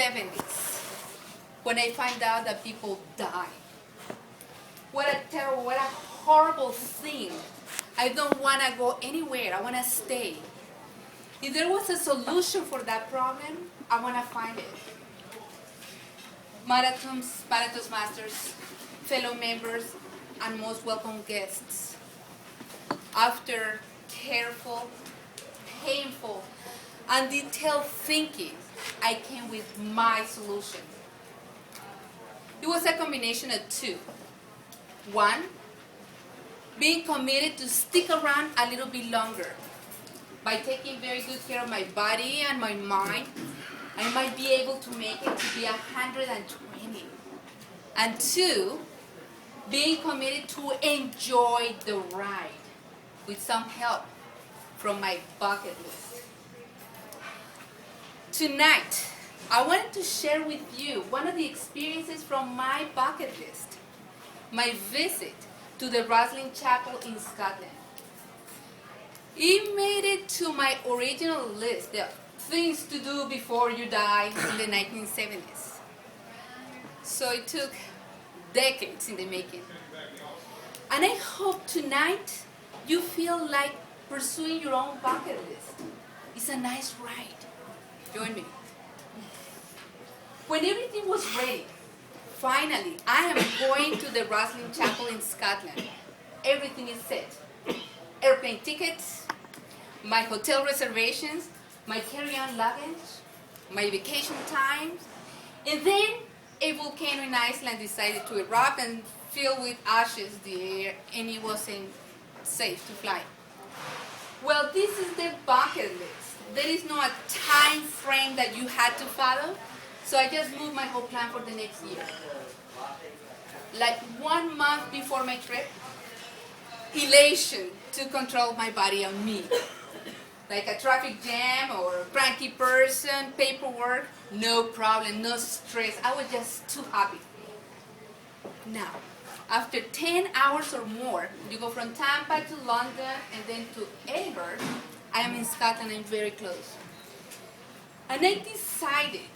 70s when I find out that people die. What a terrible, what a horrible thing. I don't want to go anywhere. I want to stay. If there was a solution for that problem, I want to find it. Marrianne Toastmasters, fellow members, and most welcome guests. After careful, painful, and detailed thinking, I came with my solution. It was a combination of two. One, being committed to stick around a little bit longer. By taking very good care of my body and my mind, I might be able to make it to be 120. And two, being committed to enjoy the ride with some help from my bucket list. Tonight, I wanted to share with you one of the experiences from my bucket list, my visit to the Roslin Chapel in Scotland. It made it to my original list of things to do before you die in the 1970s. So it took decades in the making. And I hope tonight you feel like pursuing your own bucket list. It's a nice ride. Join me. When everything was ready, finally, I am going to the Roslin Chapel in Scotland. Everything is set. Airplane tickets, my hotel reservations, my carry-on luggage, my vacation times, and then a volcano in Iceland decided to erupt and fill with ashes the air, and it wasn't safe to fly. Well, this is the bucket list. There is no time frame that you had to follow, so I just moved my whole plan for the next year. Like 1 month before my trip, elation to control my body and me. Like a traffic jam or a cranky person, paperwork, no problem, no stress. I was just too happy. Now, after 10 hours or more, you go from Tampa to London and then to Edinburgh. I am in Scotland and very close. And I decided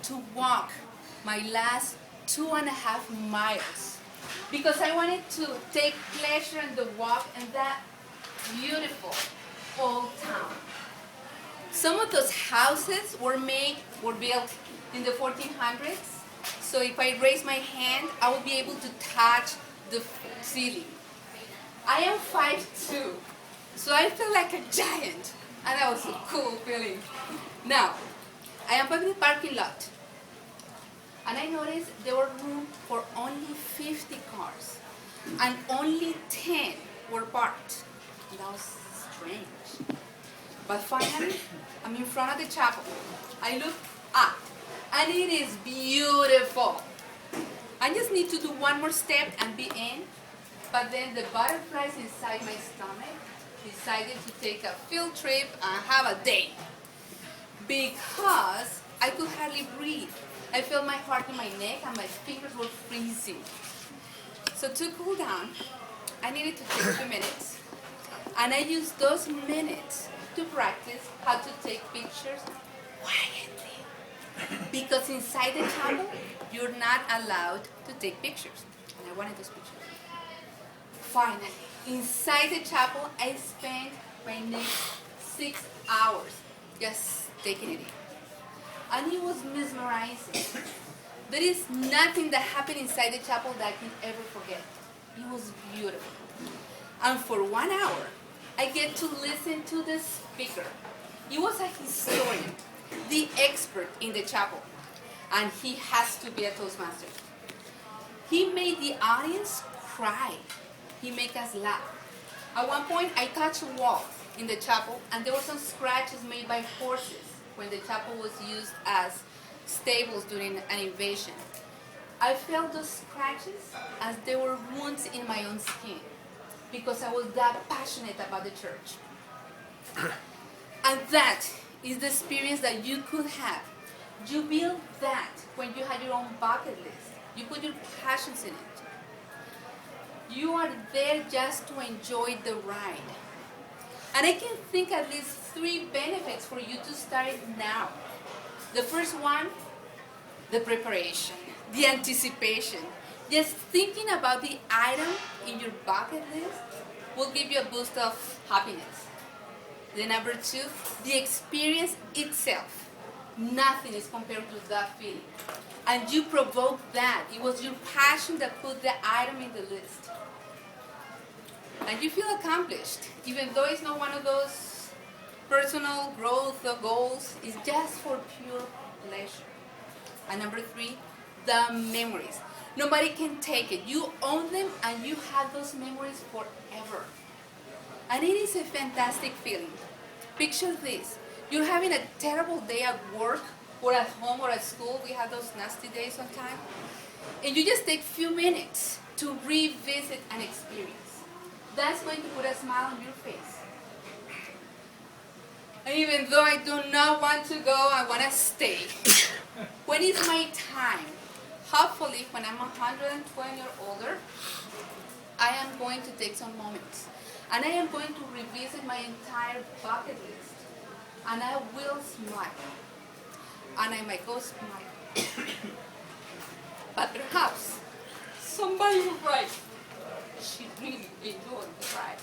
to walk my last 2.5 miles because I wanted to take pleasure in the walk and that beautiful old town. Some of those houses were built in the 1400s, so if I raise my hand, I will be able to touch the ceiling. I am 5'2", so I feel like a giant, and that was a cool feeling. Now, I am in the parking lot, and I noticed there were room for only 50 cars, and only 10 were parked. That was strange. But finally, I'm in front of the chapel. I look up, and it is beautiful. I just need to do one more step and be in, but then the butterflies inside my stomach decided to take a field trip and have a day. Because I could hardly breathe. I felt my heart in my neck and my fingers were freezing. So to cool down, I needed to take 2 minutes. And I used those minutes to practice how to take pictures quietly. Because inside the chapel, you're not allowed to take pictures. And I wanted those pictures. Finally, inside the chapel, I spent my next 6 hours just taking it in. And it was mesmerizing. There is nothing that happened inside the chapel that I can ever forget. It was beautiful. And for 1 hour, I get to listen to the speaker. He was a historian, the expert in the chapel, and he has to be a Toastmaster. He made the audience cry. He made us laugh. At one point, I touched a wall in the chapel, and there were some scratches made by horses when the chapel was used as stables during an invasion. I felt those scratches as they were wounds in my own skin because I was that passionate about the church. And that is the experience that you could have. You build that when you had your own bucket list. You put your passions in it. You are there just to enjoy the ride. And I can think at least 3 benefits for you to start now. The first one, the preparation, the anticipation. Just thinking about the item in your bucket list will give you a boost of happiness. The number two, the experience itself. Nothing is compared to that feeling. And you provoked that. It was your passion that put the item in the list. And you feel accomplished, even though it's not one of those personal growth or goals. It's just for pure pleasure. And number three, the memories. Nobody can take it. You own them and you have those memories forever. And it is a fantastic feeling. Picture this. You're having a terrible day at work or at home or at school. We have those nasty days sometimes. And you just take a few minutes to revisit an experience. That's going to put a smile on your face. And even though I do not want to go, I want to stay. When is my time? Hopefully, when I'm 120 or older, I am going to take some moments. And I am going to revisit my entire bucket list. And I will smile. And I might go smile. But perhaps somebody will write, she really enjoyed the ride.